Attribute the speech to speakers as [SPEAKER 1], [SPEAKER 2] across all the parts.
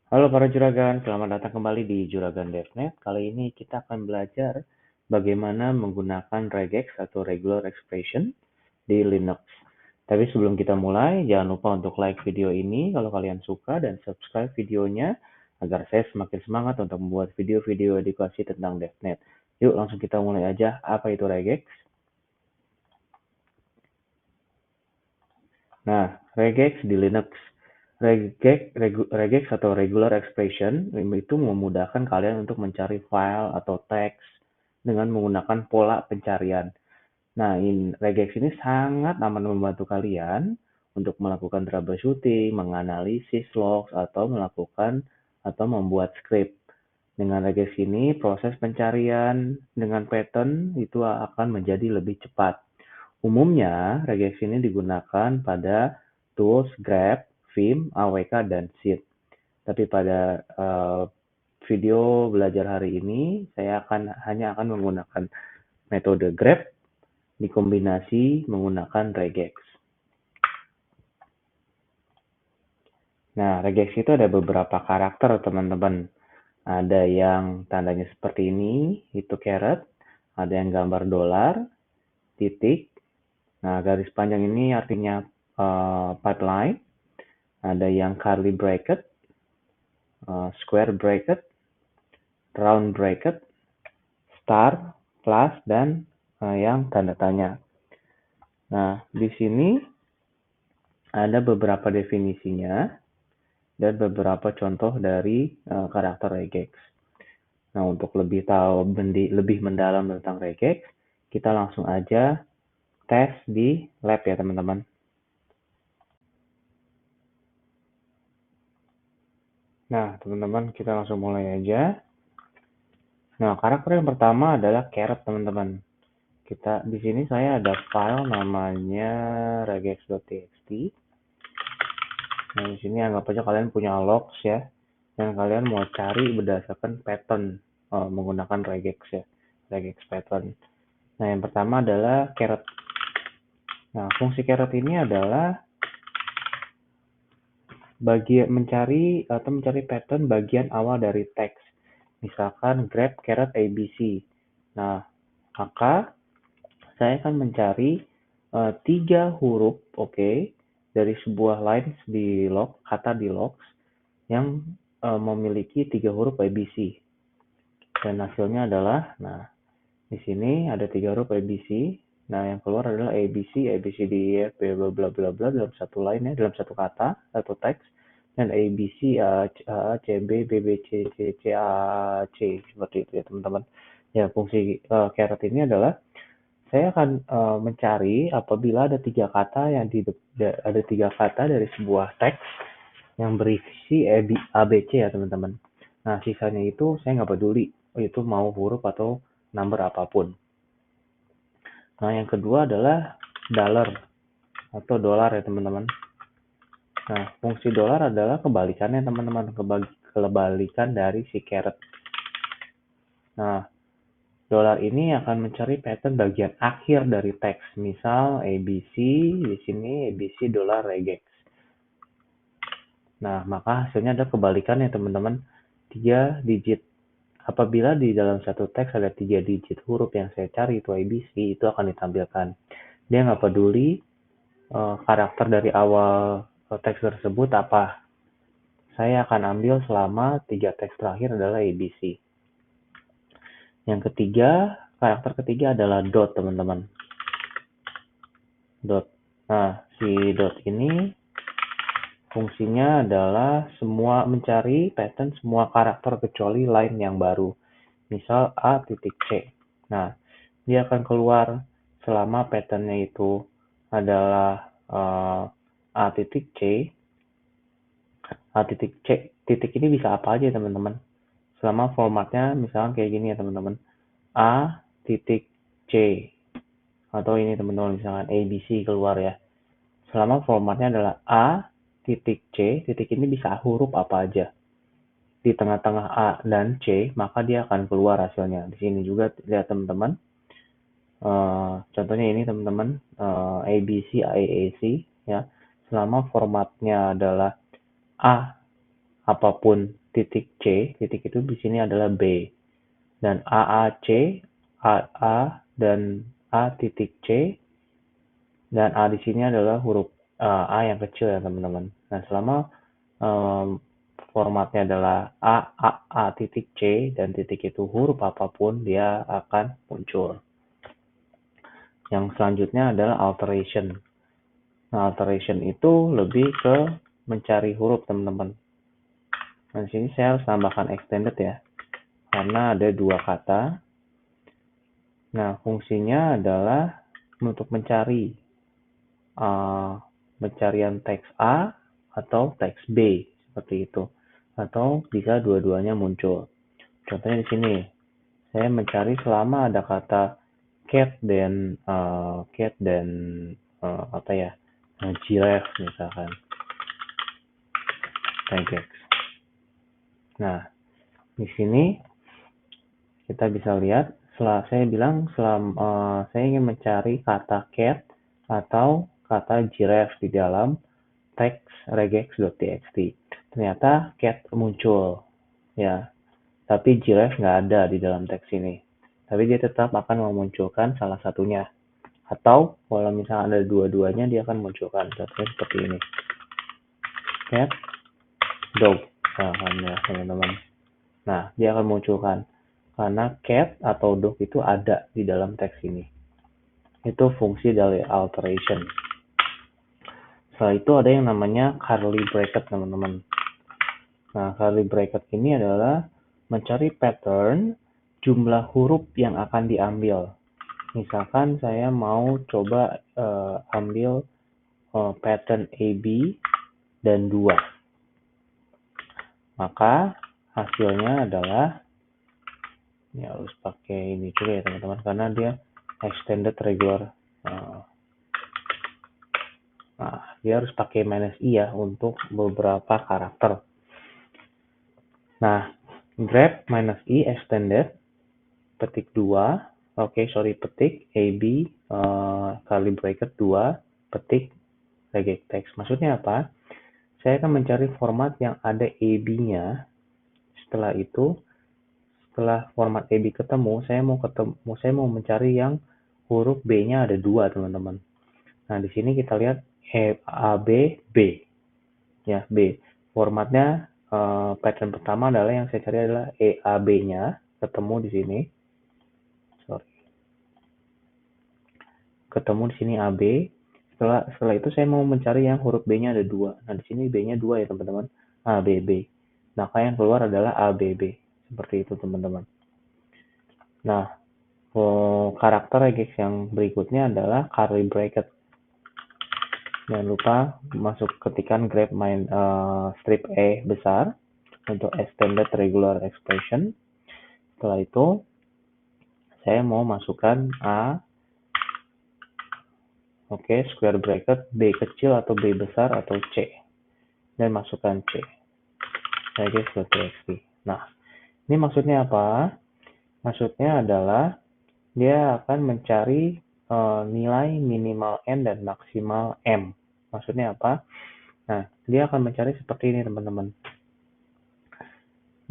[SPEAKER 1] Halo para juragan, selamat datang kembali di Juragan DevNet. Kali ini kita akan belajar bagaimana menggunakan regex atau regular expression di Linux. Tapi sebelum kita mulai, jangan lupa untuk like video ini kalau kalian suka dan subscribe videonya agar saya semakin semangat untuk membuat video-video edukasi tentang DevNet. Yuk langsung kita mulai aja. Apa itu regex? Nah, regex di Linux. Regex atau regular expression itu memudahkan kalian untuk mencari file atau teks dengan menggunakan pola pencarian. Nah, regex ini sangat aman membantu kalian untuk melakukan troubleshooting, menganalisis logs, atau melakukan atau membuat script. Dengan regex ini, proses pencarian dengan pattern itu akan menjadi lebih cepat. Umumnya, regex ini digunakan pada tools grep, vim, awk, dan seed. Tapi pada video belajar hari ini, saya hanya akan menggunakan metode grep dikombinasi menggunakan regex. Nah, regex itu ada beberapa karakter, teman-teman. Ada yang tandanya seperti ini, itu caret. Ada yang gambar dolar, titik. Nah, garis panjang ini artinya pipeline. Ada yang curly bracket, square bracket, round bracket, star, plus, dan yang tanda tanya. Nah, di sini ada beberapa definisinya dan beberapa contoh dari karakter regex. Nah, untuk lebih mendalam tentang regex, kita langsung aja tes di lab ya, teman-teman. Nah, teman-teman, kita langsung mulai aja. Nah, karakter yang pertama adalah caret, teman-teman. Di sini saya ada file namanya regex.txt. Nah, di sini anggap aja kalian punya logs ya, dan kalian mau cari berdasarkan pattern menggunakan regex ya, regex pattern. Nah, yang pertama adalah caret. Nah, fungsi caret ini adalah mencari pattern bagian awal dari teks. Misalkan grep caret ABC. Nah, maka saya akan mencari 3 huruf, dari sebuah lines di log, kata di logs yang memiliki 3 huruf ABC. Dan hasilnya adalah, nah, di sini ada 3 huruf ABC. Nah, yang keluar adalah ABC, ABCDEF, bla bla bla bla dalam satu line ya, dalam satu kata, satu teks. Dan ABC, CB, BBC, CC, seperti itu ya, teman-teman. Ya, fungsi caret ini adalah saya akan mencari apabila ada 3 kata dari sebuah teks yang berisi ABC ya, teman-teman. Nah, sisanya itu saya nggak peduli, itu mau huruf atau number apapun. Nah, yang kedua adalah dollar atau dolar ya, teman-teman. Nah, fungsi dolar adalah kebalikannya, teman-teman. Kebalikan dari si caret. Nah, dolar ini akan mencari pattern bagian akhir dari teks. Misal ABC, di sini ABC dolar regex. Nah, maka hasilnya ada kebalikannya, teman-teman. 3 digit. Apabila di dalam satu teks ada 3 digit huruf yang saya cari itu ABC, itu akan ditampilkan. Dia nggak peduli karakter dari awal teks tersebut apa. Saya akan ambil selama 3 teks terakhir adalah ABC. Yang ketiga, karakter ketiga adalah dot, teman-teman. Dot. Nah, si dot ini fungsinya adalah mencari pattern semua karakter kecuali line yang baru. Misal A titik C. Nah, dia akan keluar selama patternnya itu adalah A titik C. A titik C. Titik ini bisa apa aja, teman-teman. Selama formatnya misalkan kayak gini ya, teman-teman. A titik C. Atau ini, teman-teman, misalkan ABC keluar ya. Selama formatnya adalah A titik C, titik ini bisa huruf apa aja. Di tengah-tengah A dan C, maka dia akan keluar hasilnya. Di sini juga lihat, teman-teman. Contohnya ini, teman-teman, ABC, AAC ya. Selama formatnya adalah A apapun titik C, titik itu di sini adalah B. Dan AAC, AA dan A titik C, dan A di sini adalah huruf A yang kecil ya teman-teman. Nah selama formatnya adalah A titik C dan titik itu huruf apapun, dia akan muncul. Yang selanjutnya adalah alteration. Nah, alteration itu lebih ke mencari huruf, teman-teman. Nah, di sini saya harus tambahkan extended ya, karena ada dua kata. Nah, fungsinya adalah untuk mencari pencarian teks A atau teks B, seperti itu. Atau bisa dua-duanya muncul. Contohnya di sini, saya mencari selama ada kata cat dan apa ya, giraffe misalkan, regex. Nah, di sini kita bisa lihat setelah saya bilang saya ingin mencari kata cat atau kata giraffe di dalam teks regex.txt. Ternyata cat muncul ya, tapi giraffe nggak ada di dalam teks ini. Tapi dia tetap akan memunculkan salah satunya. Atau kalau misalnya ada dua-duanya, dia akan munculkan. Contohnya seperti ini. Cat, dog. Nah, teman-teman. Nah, dia akan munculkan. Karena cat atau dog itu ada di dalam teks ini. Itu fungsi dari alteration. Setelah itu ada yang namanya curly bracket, teman-teman. Nah, curly bracket ini adalah mencari pattern jumlah huruf yang akan diambil. Misalkan saya mau coba ambil pattern AB dan 2. Maka hasilnya adalah, ya harus pakai ini juga ya teman-teman, karena dia extended regular. Nah, dia harus pakai -i ya untuk beberapa karakter. Nah, grep -i extended, petik 2, petik AB curly bracket 2, petik regex text. Maksudnya apa? Saya akan mencari format yang ada AB-nya. Setelah itu, setelah format AB ketemu, saya mau mencari yang huruf B-nya ada 2, teman-teman. Nah, di sini kita lihat AB, B. Ya, B. Formatnya pattern pertama adalah yang saya cari adalah EAB-nya, ketemu di sini. Ketemu di sini AB. Setelah itu saya mau mencari yang huruf B-nya ada 2. Nah, di sini B-nya 2 ya, teman-teman. ABB. Maka yang keluar adalah ABB. Seperti itu, teman-teman. Nah, karakter regex yang berikutnya adalah curly bracket. Jangan lupa masuk ketikan grep strip E besar untuk extended regular expression. Setelah itu, saya mau masukkan A, square bracket, B kecil atau B besar atau C. Dan masukkan C. Regex.txt. Nah, ini maksudnya apa? Maksudnya adalah dia akan mencari nilai minimal N dan maksimal M. Maksudnya apa? Nah, dia akan mencari seperti ini, teman-teman.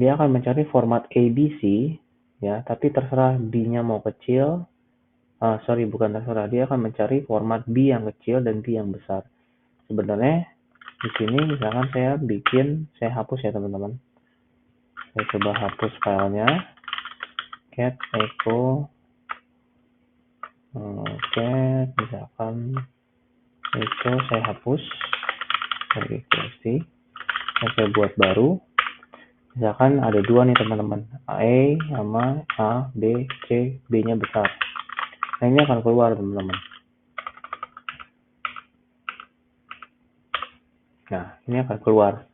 [SPEAKER 1] Dia akan mencari format ABC, ya, tapi terserah B-nya mau kecil. Bukan terserah. Dia akan mencari format B yang kecil dan B yang besar. Sebenarnya di sini misalkan saya hapus ya, teman-teman. Saya coba hapus filenya. Cat echo cat, misalkan itu saya hapus dari versi. Saya buat baru. Misalkan ada 2 nih, teman-teman. A sama A, B, C, B-nya besar. Nah, ini akan keluar, teman-teman. Nah, ini akan keluar.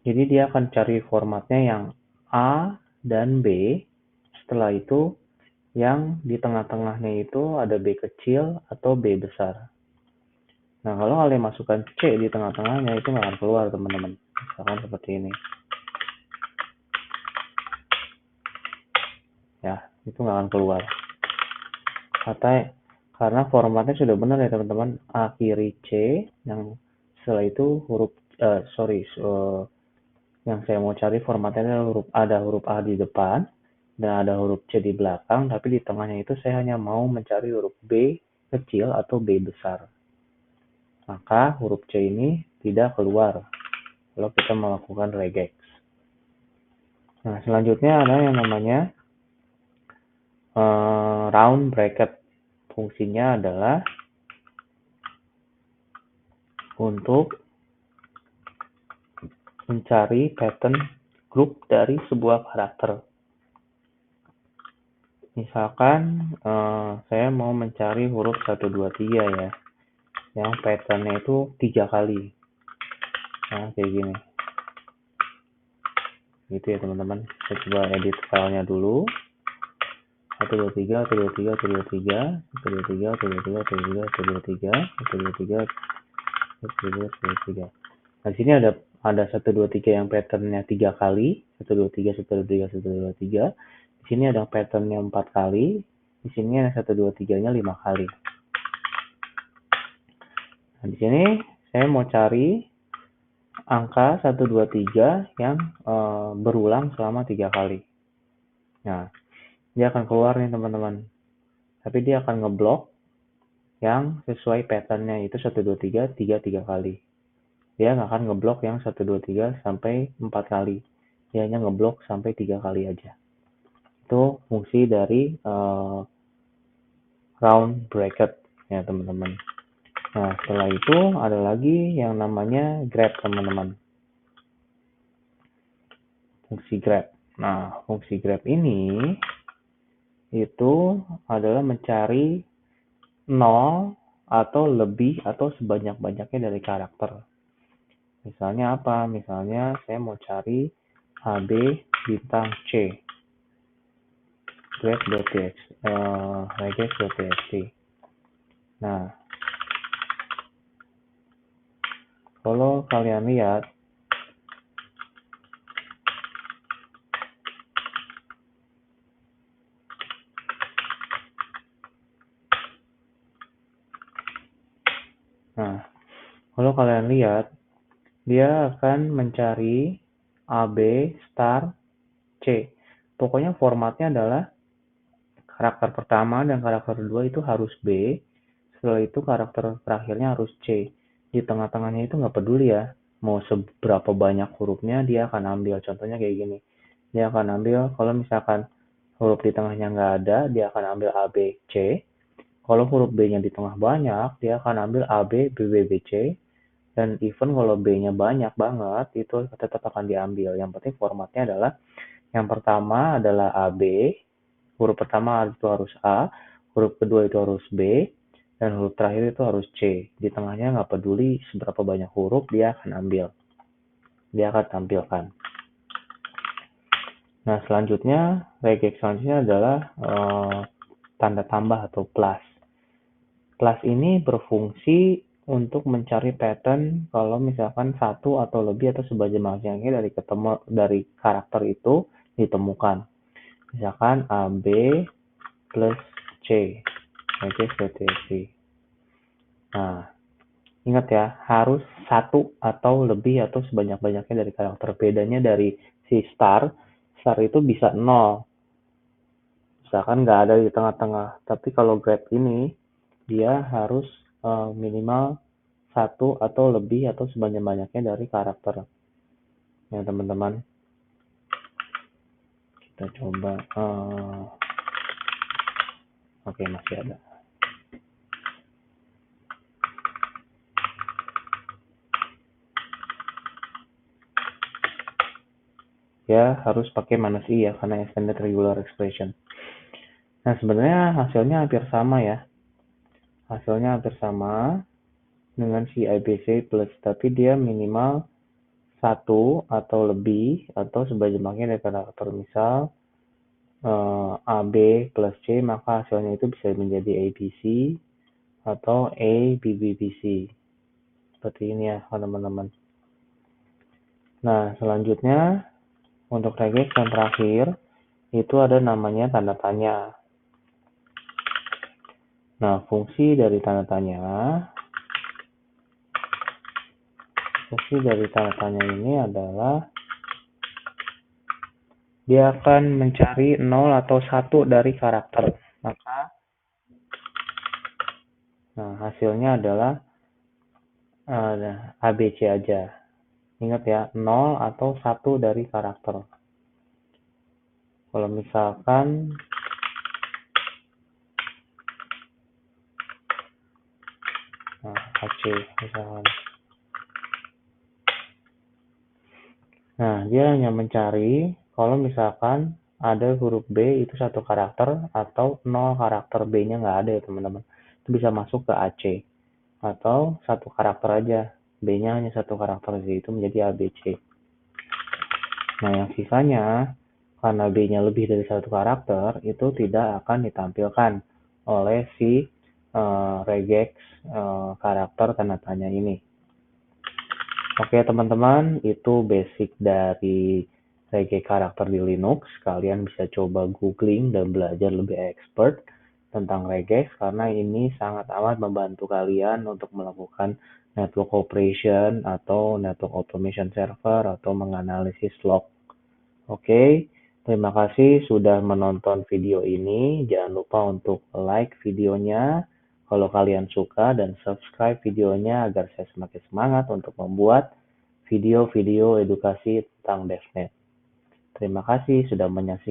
[SPEAKER 1] Jadi dia akan cari formatnya yang A dan B. Setelah itu, yang di tengah-tengahnya itu ada B kecil atau B besar. Nah, kalau kalian masukkan C di tengah-tengahnya, itu nggak akan keluar, teman-teman. Misalkan seperti ini. Ya, itu nggak akan keluar. Karena formatnya sudah benar ya, teman-teman. Akhiri C, yang setelah itu huruf Yang saya mau cari formatnya ada huruf A di depan dan ada huruf C di belakang, tapi di tengahnya itu saya hanya mau mencari huruf B kecil atau B besar. Maka huruf C ini tidak keluar kalau kita melakukan regex. Nah, selanjutnya ada yang namanya round bracket. Fungsinya adalah untuk mencari pattern grup dari sebuah karakter. Misalkan saya mau mencari huruf 1, 2, 3 ya, yang patternnya itu 3 kali. Nah, kayak gini. Gitu ya teman-teman. Saya coba edit filenya dulu. 1, 2, 3, 1, 2, 3, 1, 2, 3, 1, 2, 3, 1, 2, 3, 1, 2, 3, 1, 2, 3, 1, 2, 3, 1, 2, 3. Nah, di sini ada 1, 2, 3 yang patternnya 3 kali. 1, 2, 3, 1, 2, 3, 1, 2, 3. Di sini ada patternnya 4 kali. Di sini ada 1, 2, 3-nya 5 kali. Nah, di sini saya mau cari angka 1, 2, 3 yang berulang selama 3 kali. Nah, dia akan keluar nih teman-teman. Tapi dia akan ngeblok yang sesuai patternnya, itu 1, 2, 3, 3 kali. Dia nggak akan ngeblok yang 1, 2, 3 sampai 4 kali. Dia hanya ngeblok sampai 3 kali aja. Itu fungsi dari round bracket ya teman-teman. Nah, setelah itu ada lagi yang namanya grab teman-teman. Fungsi grab. Nah, fungsi grab ini itu adalah mencari 0 atau lebih atau sebanyak-banyaknya dari karakter. Misalnya apa? Misalnya saya mau cari AB bintang C. regex.txt. Nah, kalau kalian lihat dia akan mencari AB star C. Pokoknya formatnya adalah karakter pertama dan karakter kedua itu harus B. Setelah itu karakter terakhirnya harus C. Di tengah-tengahnya itu nggak peduli ya. Mau seberapa banyak hurufnya dia akan ambil. Contohnya kayak gini. Dia akan ambil kalau misalkan huruf di tengahnya nggak ada, dia akan ambil A, B, C. Kalau huruf B-nya di tengah banyak, dia akan ambil A, B, B, B, B, C. Dan even kalau B-nya banyak banget, itu tetap akan diambil. Yang penting formatnya adalah yang pertama adalah A, B. Huruf pertama itu harus A, huruf kedua itu harus B, dan huruf terakhir itu harus C. Di tengahnya nggak peduli seberapa banyak huruf, dia akan ambil. Dia akan tampilkan. Nah, selanjutnya, regex selanjutnya adalah tanda tambah atau plus. Plus ini berfungsi untuk mencari pattern kalau misalkan satu atau lebih atau sebanyak-banyaknya dari karakter itu ditemukan. Misalkan AB plus C. regex.txt. Nah, ingat ya, harus satu atau lebih atau sebanyak-banyaknya dari karakter. Bedanya dari si star itu bisa 0. Misalkan nggak ada di tengah-tengah. Tapi kalau grab ini, dia harus minimal satu atau lebih atau sebanyak-banyaknya dari karakter. Ya teman-teman. Kita coba. Oke, masih ada. Ya harus pakai minus i ya karena extended regular expression. Nah sebenarnya hasilnya hampir sama ya. Hasilnya hampir sama dengan si ABC plus, tapi dia minimal satu atau lebih atau sebanyak-banyaknya dari karakter. Misal AB plus C, maka hasilnya itu bisa menjadi ABC atau ABBBC. Seperti ini ya teman-teman. Nah selanjutnya untuk regex yang terakhir itu ada namanya tanda tanya. Nah fungsi dari tanda tanya ini adalah dia akan mencari 0 atau 1 dari karakter. Maka hasilnya adalah ABC aja. Ingat ya, 0 atau 1 dari karakter. Kalau misalkan AC misalkan. Nah, dia hanya mencari kalau misalkan ada huruf B itu 1 karakter atau 0 karakter, B-nya nggak ada ya teman-teman. Itu bisa masuk ke AC. Atau 1 karakter aja, B-nya hanya 1 karakter, itu menjadi ABC. Nah, yang sisanya, karena B-nya lebih dari 1 karakter, itu tidak akan ditampilkan oleh si regex karakter tanda tanya ini. Oke teman-teman, itu basic dari regex karakter di Linux. Kalian bisa coba googling dan belajar lebih expert tentang regex karena ini sangat amat membantu kalian untuk melakukan network operation atau network automation server atau menganalisis log. Oke, terima kasih sudah menonton video ini. Jangan lupa untuk like videonya kalau kalian suka dan subscribe videonya agar saya semakin semangat untuk membuat video-video edukasi tentang DevNet. Terima kasih sudah menyaksikan.